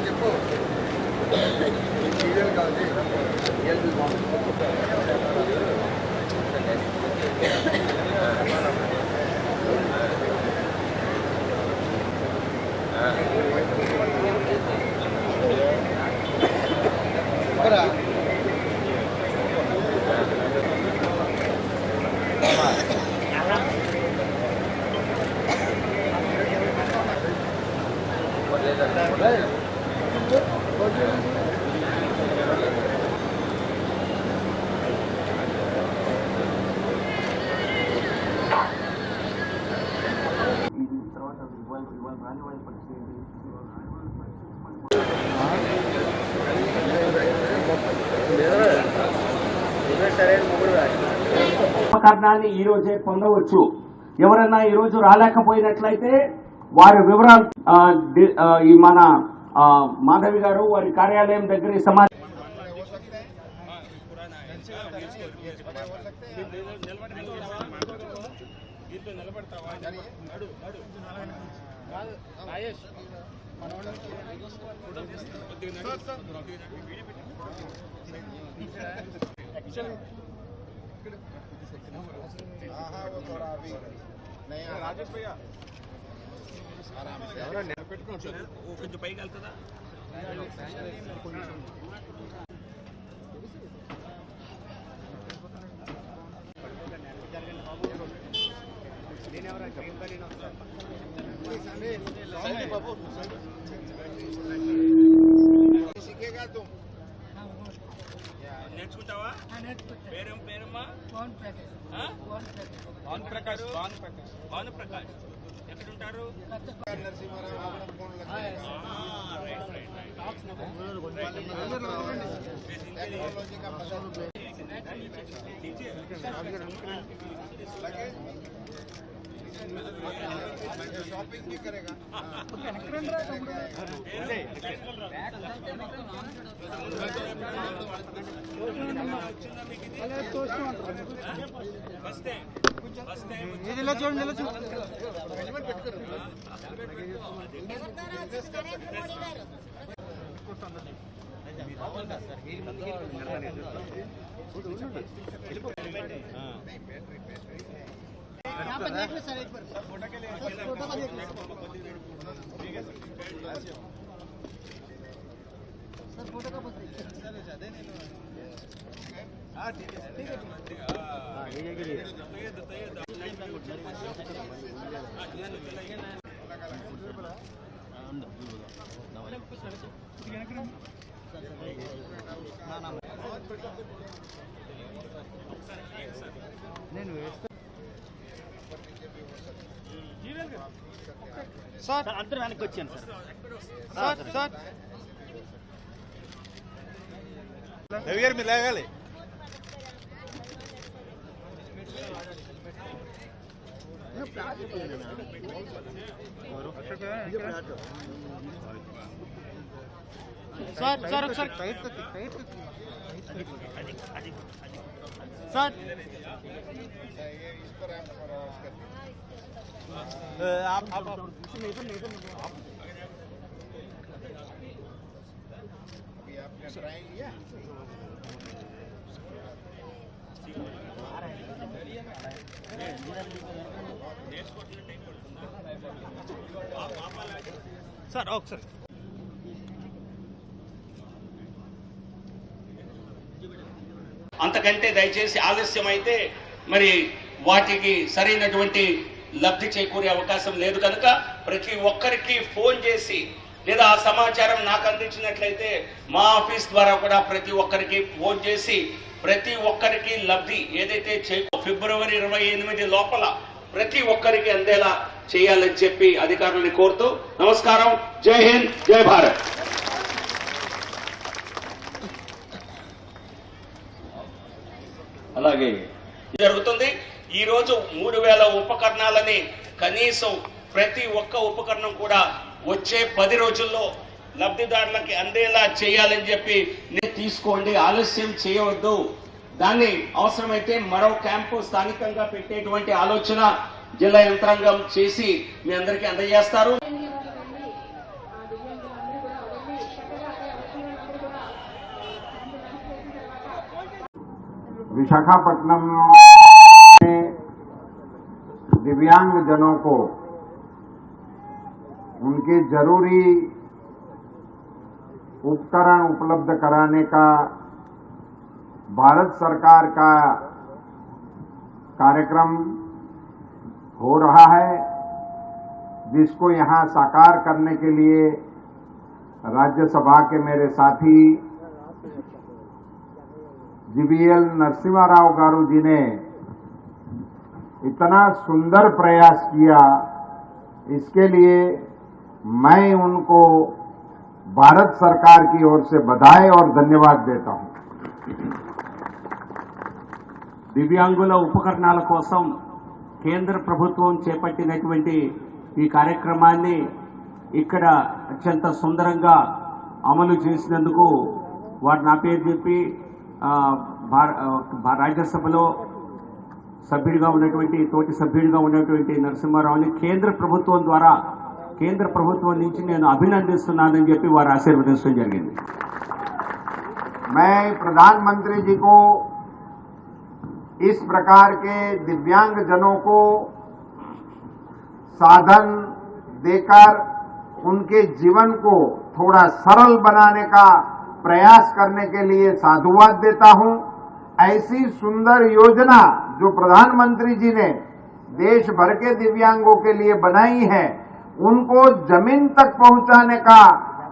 చెప్పు సీరియల్ కాదు ఉపకరణాన్ని ఈ రోజే పొందవచ్చు. ఎవరైనా ఈ రోజు రాలేకపోయినట్లయితే వారి వివరాలు మన మాధవి గారు వారి కార్యాలయం దగ్గర సమాచారం राजेश भैया आराम से కొంచెం పైకి వెళ్తుందా బాబు सीखेगा तुम నేర్చుకుంటావా పేరమ్మా భానుప్రకాష్ ఎక్కడుంటారు शॉपिंग भी करेगा सर एक बार फोटो के लिए फोटो का देख सर फोटो का सर ज्यादा नहीं लो हां ठीक है हां ये నేను సార్ అందరూ వెనక్కి వచ్చాను సార్ సార్ రవి గారు మీరు లేగాలి సార్ సార్ ఒకసారి సార్ आप अभी आपने ट्राई किया सर सर అంతకంటే దయచేసి ఆలస్యం అయితే మరి వాటికి సరైనటువంటి లబ్ధి చేకూరే అవకాశం లేదు కనుక ప్రతి ఒక్కరికి ఫోన్ చేసి లేదా ఆ సమాచారం నాకు అందించినట్లయితే మా ఆఫీస్ ద్వారా కూడా ప్రతి ఒక్కరికి ఫోన్ చేసి ప్రతి ఒక్కరికి లబ్ధి ఏదైతే ఫిబ్రవరి 28 లోపల ప్రతి ఒక్కరికి అందేలా చేయాలని చెప్పి అధికారులను కోరుతూ నమస్కారం. జై హింద్, జై భారత్. అలాగే జరుగుతుంది. ఈ రోజు 3000 ఉపకరణాలని కనీసం ప్రతి ఒక్క ఉపకరణం కూడా వచ్చే 10 రోజుల్లో లబ్ధిదారులకి అందేలా చేయాలని చెప్పి తీసుకోండి, ఆలస్యం చేయవద్దు. దాన్ని అవసరమైతే మరో క్యాంపు స్థానికంగా పెట్టేటువంటి ఆలోచన జిల్లా యంత్రాంగం చేసి మీ అందరికీ అందజేస్తారు. विशाखापट्टनम में दिव्यांग जनों को उनके जरूरी उपकरण उपलब्ध कराने का भारत सरकार का कार्यक्रम हो रहा है, जिसको यहां साकार करने के लिए राज्यसभा के मेरे साथी जीवीएल नरसिम्हा राव गारू जी ने इतना सुंदर प्रयास किया, इसके लिए मैं उनको भारत सरकार की ओर से बधाई और धन्यवाद देता हूं। దివ్యాంగుల ఉపకరణాల కోసం కేంద్ర ప్రభుత్వం చేపట్టినటువంటి ఈ కార్యక్రమాన్ని ఇక్కడ అత్యంత సుందరంగా అమలు చేసినందుకు వారు నా పేరు చెప్పి రాజ్యసభలో సభ్యుడిగా ఉన్నటువంటి తోటి సభ్యుడిగా ఉన్నటువంటి నరసింహారావుని కేంద్ర ప్రభుత్వం ద్వారా కేంద్ర ప్రభుత్వం నుంచి నేను అభినందిస్తున్నానని చెప్పి వారు ఆశీర్వదించడం జరిగింది। मैं प्रधानमंत्री जी को इस प्रकार के दिव्यांग जनों को साधन देकर उनके जीवन को थोड़ा सरल बनाने का प्रयास करने के लिए साधुवाद देता हूं। ऐसी सुंदर योजना जो प्रधानमंत्री जी ने देश भर के दिव्यांगों के लिए बनाई है, उनको जमीन तक पहुंचाने का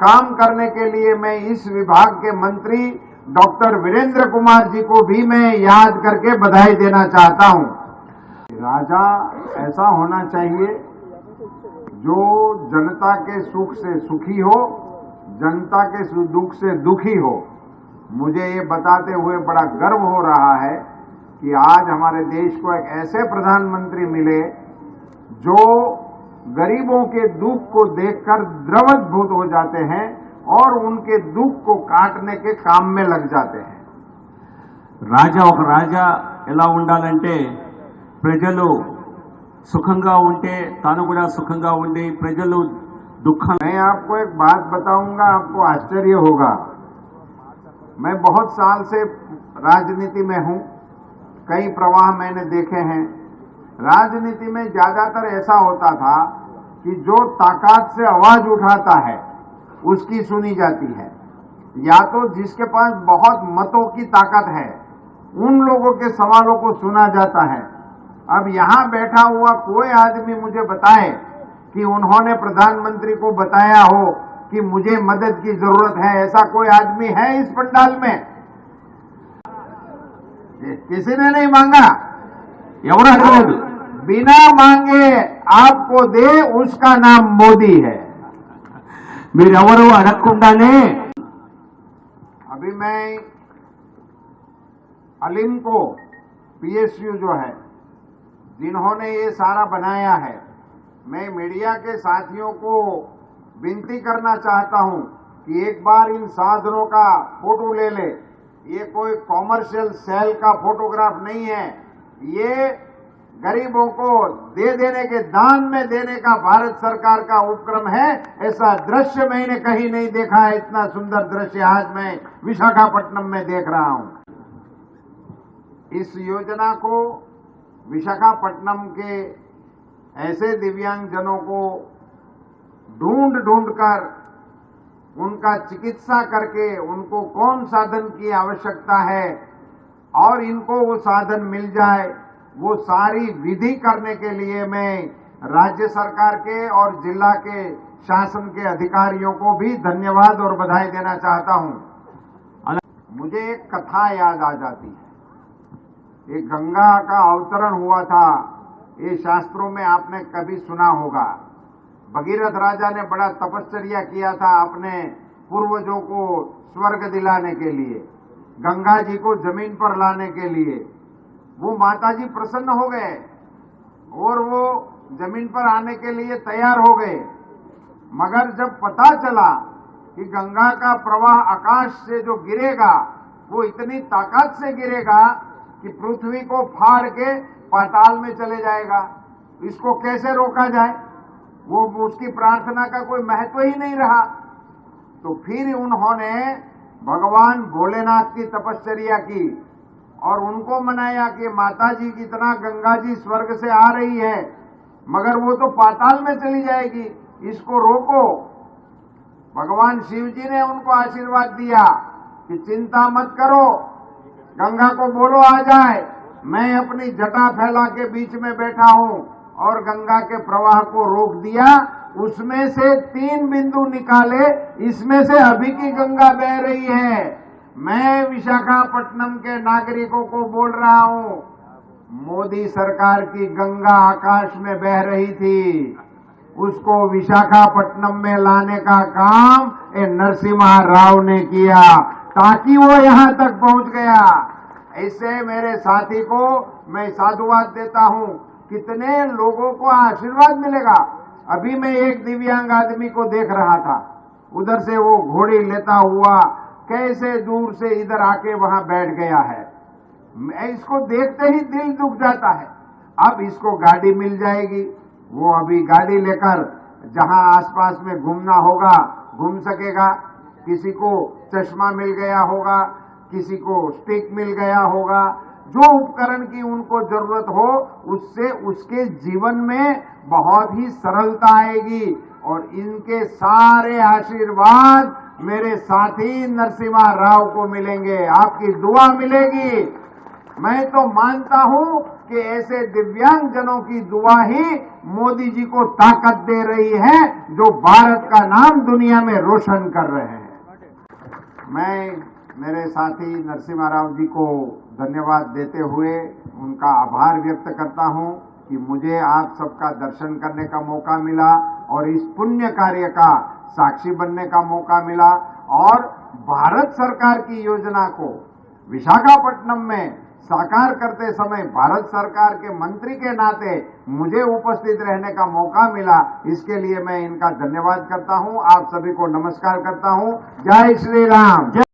काम करने के लिए मैं इस विभाग के मंत्री डॉक्टर वीरेंद्र कुमार जी को भी मैं याद करके बधाई देना चाहता हूं। राजा ऐसा होना चाहिए जो जनता के सुख से सुखी हो, जनता के दुख से दुखी हो। मुझे ये बताते हुए बड़ा गर्व हो रहा है कि आज हमारे देश को एक ऐसे प्रधानमंत्री मिले जो गरीबों के दुख को देखकर द्रवभूत हो जाते हैं और उनके दुख को काटने के काम में लग जाते हैं। రాజా ఒక రాజా ఎలా ఉండాలంటే ప్రజలు సుఖంగా ఉంటే తాను కూడా సుఖంగా ఉండి ప్రజలు दुखम। मैं आपको एक बात बताऊंगा, आपको आश्चर्य होगा। मैं बहुत साल से राजनीति में हूं, कई प्रवाह मैंने देखे हैं। राजनीति में ज्यादातर ऐसा होता था कि जो ताकत से आवाज उठाता है उसकी सुनी जाती है, या तो जिसके पास बहुत मतों की ताकत है उन लोगों के सवालों को सुना जाता है। अब यहां बैठा हुआ कोई आदमी मुझे बताए कि उन्होंने प्रधानमंत्री को बताया हो कि मुझे मदद की जरूरत है, ऐसा कोई आदमी है इस पंडाल में? किसी ने नहीं मांगा। बिना मांगे आपको दे, उसका नाम मोदी है। మీరెవరు అడగకుండానే अभी मैं अलीम को पीएसयू जो है जिन्होंने ये सारा बनाया है, मैं मीडिया के साथियों को विनती करना चाहता हूं कि एक बार इन साधनों का फोटो ले ले। ये कोई कॉमर्शियल सेल का फोटोग्राफ नहीं है, ये गरीबों को दे देने के दान में देने का भारत सरकार का उपक्रम है। ऐसा दृश्य मैंने कहीं नहीं देखा है। इतना सुंदर दृश्य आज मैं विशाखापट्टनम में देख रहा हूं। इस योजना को विशाखापट्टनम के ऐसे दिव्यांग जनों को ढूंढ कर उनका चिकित्सा करके उनको कौन साधन की आवश्यकता है और इनको वो साधन मिल जाए, वो सारी विधि करने के लिए मैं राज्य सरकार के और जिला के शासन के अधिकारियों को भी धन्यवाद और बधाई देना चाहता हूं। मुझे एक कथा याद आ जाती है। एक गंगा का अवतरण हुआ था, ये शास्त्रों में आपने कभी सुना होगा। भगीरथ राजा ने बड़ा तपश्चर्या किया था अपने पूर्वजों को स्वर्ग दिलाने के लिए, गंगा जी को जमीन पर लाने के लिए। वो माताजी प्रसन्न हो गए और वो जमीन पर आने के लिए तैयार हो गए, मगर जब पता चला कि गंगा का प्रवाह आकाश से जो गिरेगा वो इतनी ताकत से गिरेगा कि पृथ्वी को फाड़ के पाताल में चले जाएगा, इसको कैसे रोका जाए? वो उसकी प्रार्थना का कोई महत्व ही नहीं रहा। तो फिर उन्होंने भगवान भोलेनाथ की तपश्चर्या की और उनको मनाया कि माता जी कितना गंगा जी स्वर्ग से आ रही है, मगर वो तो पाताल में चली जाएगी, इसको रोको। भगवान शिव जी ने उनको आशीर्वाद दिया कि चिंता मत करो, गंगा को बोलो आ जाए, मैं अपनी जटा फैला के बीच में बैठा हूं, और गंगा के प्रवाह को रोक दिया। उसमें से 3 बिंदु निकाले, इसमें से अभी की गंगा बह रही है। मैं विशाखापट्टनम के नागरिकों को बोल रहा हूं, मोदी सरकार की गंगा आकाश में बह रही थी, उसको विशाखापट्टनम में लाने का काम नरसिम्हा राव ने किया, ताकि वो यहां तक पहुंच गया। ऐसे मेरे साथी को मैं साधुवाद देता हूं। कितने लोगों को आशीर्वाद मिलेगा। अभी मैं एक दिव्यांग आदमी को देख रहा था, उधर से वो घोड़ी लेता हुआ कैसे दूर से इधर आके वहां बैठ गया है। मैं इसको देखते ही दिल दुख जाता है। अब इसको गाड़ी मिल जाएगी, वो अभी गाड़ी लेकर जहां आसपास में घूमना होगा घूम सकेगा। किसी को चश्मा मिल गया होगा, किसी को स्टिक मिल गया होगा, जो उपकरण की उनको जरूरत हो, उससे उसके जीवन में बहुत ही सरलता आएगी। और इनके सारे आशीर्वाद मेरे साथी नरसिम्हा राव को मिलेंगे, आपकी दुआ मिलेगी। मैं तो मानता हूं कि ऐसे दिव्यांग जनों की दुआ ही मोदी जी को ताकत दे रही है, जो भारत का नाम दुनिया में रोशन कर रहे हैं। मैं मेरे साथी नरसिम्हा राव जी को धन्यवाद देते हुए उनका आभार व्यक्त करता हूं कि मुझे आप सबका दर्शन करने का मौका मिला और इस पुण्य कार्य का साक्षी बनने का मौका मिला। और भारत सरकार की योजना को विशाखापट्टनम में साकार करते समय भारत सरकार के मंत्री के नाते मुझे उपस्थित रहने का मौका मिला, इसके लिए मैं इनका धन्यवाद करता हूं। आप सभी को नमस्कार करता हूं। जय श्री राम।